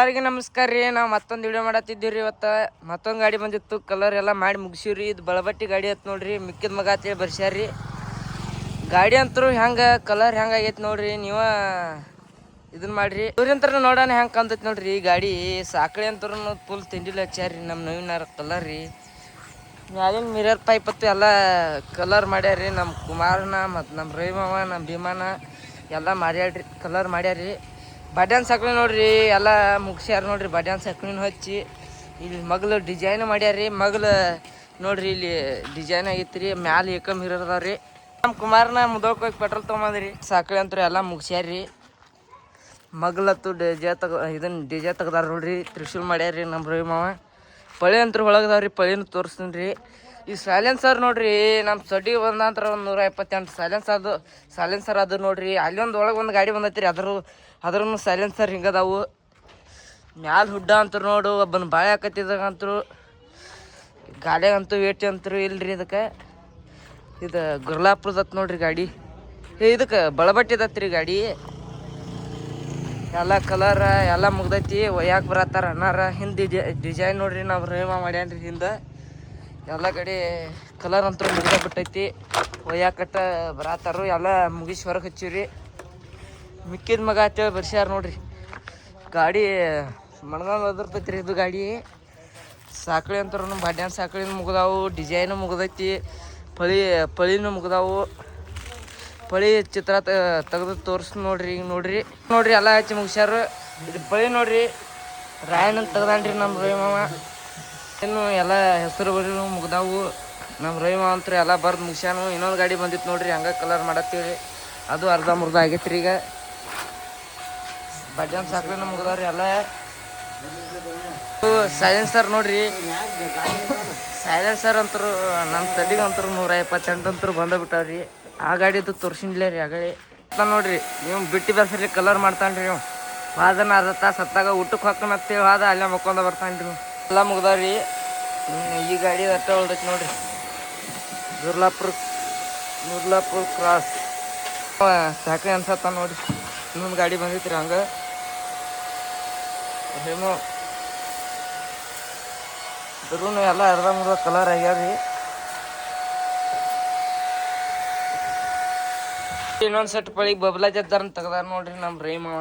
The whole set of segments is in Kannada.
ಎಲ್ಲರಿಗೆ ನಮಸ್ಕಾರ ರೀ. ನಾವು ಮತ್ತೊಂದು ವಿಡಿಯೋ ಮಾಡತ್ತಿದ್ದೀವಿ ರೀ. ಇವತ್ತು ಮತ್ತೊಂದು ಗಾಡಿ ಬಂದಿತ್ತು, ಕಲರ್ ಎಲ್ಲ ಮಾಡಿ ಮುಗಿಸಿವ್ರಿ. ಇದು ಬಳಬಟ್ಟಿ ಗಾಡಿ ಐತೆ ನೋಡ್ರಿ, ಮಿಕ್ಕಿದ ಮಗ ಅಂತೇಳಿ ಬರ್ಸ್ಯಾರ್ರಿ. ಗಾಡಿ ಅಂತರೂ ಹೆಂಗೆ ಕಲರ್ ಹೆಂಗೆ ಆಗೈತೆ ನೋಡ್ರಿ, ನೀವು ಇದನ್ನ ಮಾಡ್ರಿ. ಇವ್ರಿಂತ್ರ ನೋಡೋಣ ಹೆಂಗೆ ಕಾಣ್ತೈತೆ ನೋಡ್ರಿ. ಈ ಗಾಡಿ ಸಾಕಳಿ ಅಂತರೂ ಫುಲ್ ತಿಂಡಿಲಿ ಹಚ್ಚಾರ್ರಿ ನಮ್ಮ ನವೀನಾರ ಕಲರ್ ರೀ. ಮ್ಯಾಲಿನ ಮಿರರ್ ಪೈಪ್ ಹತ್ತು ಎಲ್ಲ ಕಲರ್ ಮಾಡ್ಯಾರ್ರಿ. ನಮ್ಮ ಕುಮಾರನ ಮತ್ತು ನಮ್ಮ ರವಿಮಾವ ನಮ್ಮ ಭೀಮಾನ ಎಲ್ಲ ಮಾಡ್ಯಾಡ್ರಿ, ಕಲರ್ ಮಾಡ್ಯಾರ್ರಿ. ಬಡ್ಯಾನ್ ಸಕ್ಳಿ ನೋಡ್ರಿ ಎಲ್ಲ ಮುಗಿಸ್ಯಾರ ನೋಡ್ರಿ. ಬಡ್ಯಾನ್ ಸಕ್ಳಿನ ಹಚ್ಚಿ ಇಲ್ಲಿ ಮಗ್ಲು ಡಿಸೈನ್ ಮಾಡ್ಯಾರ್ರಿ. ಮಗ್ಲು ನೋಡ್ರಿ ಇಲ್ಲಿ ಡಿಸೈನ್ ಆಗೈತಿ ರೀ. ಮ್ಯಾಲ ಏಕಮ್ ಮಿರರ್ ಅದಾವ್ರಿ. ನಮ್ಮ ಕುಮಾರನ ಮುದೋಕ್ ಹೋಗಿ ಪೆಟ್ರೋಲ್ ತೊಗೊಂಬಂದ್ರಿ. ಸಾಕಳಿ ಅಂತೂ ಎಲ್ಲ ಮುಗಿಸ್ಯಾರ್ರಿ. ಮಗ್ಲತ್ತು ಡಿಜೆ ತೆಗ್ದಾರ ನೋಡ್ರಿ. ತ್ರಿಶೂಲ್ ಮಾಡ್ಯಾರ್ರಿ ನಮ್ಮ ರವಿಮಾವ. ಪಳಿ ಅಂತೂ ಒಳಗದಾವ್ರಿ, ಪಳಿನ ತೋರಿಸ್ತೀನಿ ರೀ. ಈ ಸೈಲೆನ್ಸರ್ ನೋಡ್ರಿ, ನಮ್ಮ ಸಡ್ಡಿಗೆ ಬಂದಂತ್ರ ಒಂದು 128 ಸೈಲೆನ್ಸರ್ ಅದು ನೋಡ್ರಿ. ಅಲ್ಲಿ ಒಳಗೆ ಒಂದು ಗಾಡಿ ಬಂದೈತಿ ರೀ, ಅದ್ರೂ ಸೈಲೆನ್ಸರ್ ಹಿಂಗದಾವು. ಮ್ಯಾಲ ಹುಡ್ಡ ಅಂತೂ ನೋಡು ಒಬ್ಬನ ಬಾಳೆ ಹಾಕತ್ತಿದಾಗಂತರು. ಗಾಡಿಯಾಗಂತೂ ವೇಟ್ ಅಂತರು ಇಲ್ರಿ. ಇದಕ್ಕೆ ಇದು ಗುರ್ಲಾಪುರದತ್ ನೋಡ್ರಿ ಗಾಡಿ. ಇದಕ್ಕೆ ಬಳಬಟ್ಟಿದತ್ರಿ ಗಾಡಿ. ಎಲ್ಲ ಕಲರ್ ಎಲ್ಲ ಮುಗ್ದೈತಿ. ಒಯ್ಯಾಕೆ ಬರತ್ತಾರ ಅಣ್ಣಾರ. ಹಿಂದೆ ಡಿಸೈನ್ ನೋಡ್ರಿ ನಾವು ರೇಮ ಮಾಡ್ಯಾನ್ರಿ. ಹಿಂದೆ ಎಲ್ಲ ಕಡೆ ಕಲರ್ ಅಂತೂ ಮುಗ್ದ ಬಿಟ್ಟೈತಿ. ಒಯ್ಯಾಕಟ್ಟ ಬರತ್ತಾರು. ಎಲ್ಲ ಮುಗಿಸಿ ಹೊರಗೆ ಹಚ್ಚಿವ್ರಿ. ಮಿಕ್ಕಿದ ಮಗ ಅಂತೇಳಿ ಬರ್ಸ್ಯಾರ ನೋಡ್ರಿ. ಗಾಡಿ ಮಣ್ಗಾಲ್ ಒದರ್ತೈತಿ ರೀ ಇದು ಗಾಡಿ. ಸಾಕಳಿ ಅಂತರೂ ಬಡ್ಯಾನ್ ಸಾಕಳಿನೂ ಮುಗ್ದಾವು, ಡಿಸೈನು ಮುಗ್ದೈತಿ, ಪಳಿನೂ ಮುಗ್ದಾವು. ಪಳಿ ಚಿತ್ರ ತೆಗೆದು ತೋರಿಸ್ ನೋಡ್ರಿ. ಈಗ ನೋಡ್ರಿ ಎಲ್ಲ ಹಚ್ಚಿ ಮುಗಿಸ್ಯಾರ. ಇದು ಪಳಿ ನೋಡ್ರಿ, ರಾಯಣ್ಣ ತೆಗ್ದಾನ್ರಿ ನಮ್ಮ ರವಿಮಾವ. ಇನ್ನು ಎಲ್ಲ ಹೆಸರು ಬರೀ ಮುಗ್ದಾವು. ನಮ್ಮ ರವಿಮಾವ ಅಂತೂ ಎಲ್ಲ ಬರ್ದು ಮುಗಿಸ್ಯಾನು. ಇನ್ನೊಂದು ಗಾಡಿ ಬಂದಿತ್ತು ನೋಡ್ರಿ, ಹಂಗೆ ಕಲರ್ ಮಾಡತ್ತೀವಿ. ಅದು ಅರ್ಧ ಮುರ್ಧ ಆಗೈತ್ರಿ. ಈಗ ಬಡ್ಯಾನ್ ಸಾಕಳಿನ ಮುಗ್ದಾವ್ರಿ ಎಲ್ಲ. ಸೈಲೆನ್ಸರ್ ನೋಡ್ರಿ, ಸೈಲೆನ್ಸರ್ ಅಂತರು ನಮ್ಮ ತಲೆಗಂತರು 128 ಅಂತರು ಬಂದ ಬಿಟ್ಟಾವ್ರಿ. ಆ ಗಾಡಿದು ತೋರ್ಸಿನ್ಲೇ ರೀ ಆಗಳಿ ನೋಡ್ರಿ. ನೀವು ಬಿಟ್ಟು ಬರ್ಸರಿ ಕಲರ್ ಮಾಡ್ತಾನ್ರಿ. ನೀವು ವಾದನ ಅರ್ಧ ತಾಸು ಹತ್ತಾಗ ಊಟಕ್ಕೆ ಹಾಕೋಣತ್ತೇಳಿ ವಾದ ಅಲ್ಲೇ ಮಕ್ಕೊಂಡ ಬರ್ತಾನ್ರಿ. ಎಲ್ಲ ಮುಗ್ದಾವ್ರಿ. ಈ ಗಾಡಿ ಅಟ್ಟ ಹೊಲ್ದೈತಿ ನೋಡ್ರಿ. ಗುರ್ಲಾಪುರ ಕ್ರಾಸ್ ಸಾಕಳಿ ಅನ್ಸತ್ತ ನೋಡ್ರಿ. ಇನ್ನೊಂದು ಗಾಡಿ ಬಂದೈತ್ರಿ ಹಂಗೆ ಹೇಮೋ. ಇದ್ರೂ ಎಲ್ಲ ಅರ್ಧ ಮುರ್ಧ ಕಲರ್ ಆಗ್ಯಾವ್ರಿ. ಇನ್ನೊಂದು ಸೆಟ್ ಪಳಿಗೆ ಬಬ್ಲಾ ಜದ್ದಾರ ತೆಗ್ದಾರ ನೋಡ್ರಿ ನಮ್ಮ ರವಿಮಾವ.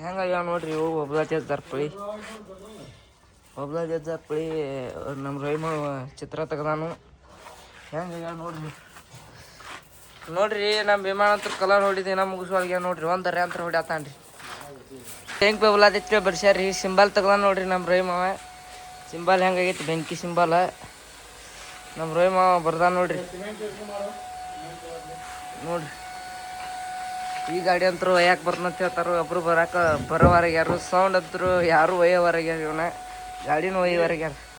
ಹೆಂಗಾಗ್ಯಾವ ನೋಡ್ರಿ ಇವು ಬಬ್ಲಾ ಜದ್ದಾರ ಪಳಿ ನಮ್ಮ ರವಿಮಾವ ಚಿತ್ರ ತೆಗ್ದಾನು. ಹೆಂಗಾಗ್ಯಾವ ನೋಡ್ರಿ. ನಮ್ಮ ವಿಮಾನ ಅಂತ ಕಲರ್ ಹೊಡಿದೀವಿ. ನಮ್ಮ ಮುಗಿಸುವಾಗ ನೋಡ್ರಿ ಒಂದರ ಅಂತ ಹೊಡ್ಯಾತಾನ್ರಿ. ಹೆಂಗೆ ಬಬ್ಲಾ ಜೊತೆ ಬರ್ಸ್ಯಾರಿ. ಸಿಂಬಲ್ ತೆಗ್ದಾನ ನೋಡ್ರಿ ನಮ್ಮ ರವಿಮಾವ. ಸಿಂಬಲ್ ಹೆಂಗಾಗೈತಿ, ಬೆಂಕಿ ಸಿಂಬಲ್ ನಮ್ಮ ರವಿಮಾವ ಬರ್ದಾನ ನೋಡ್ರಿ. ಈ ಗಾಡಿ ಅಂತರೂ ಒಯ್ಯಾಕೆ ಬರ್ತಂತ ಹೇಳ್ತಾರ. ಒಬ್ರು ಬರೋವರೆಗೆ ಯಾರು ಸೌಂಡ್ ಅಂತರು ಯಾರು ಒಯ್ಯೋವರೆಗೆ ಇವನ ಗಾಡಿನೂ ಒಯ್ಯೋವರೆಗೆ ಯಾರು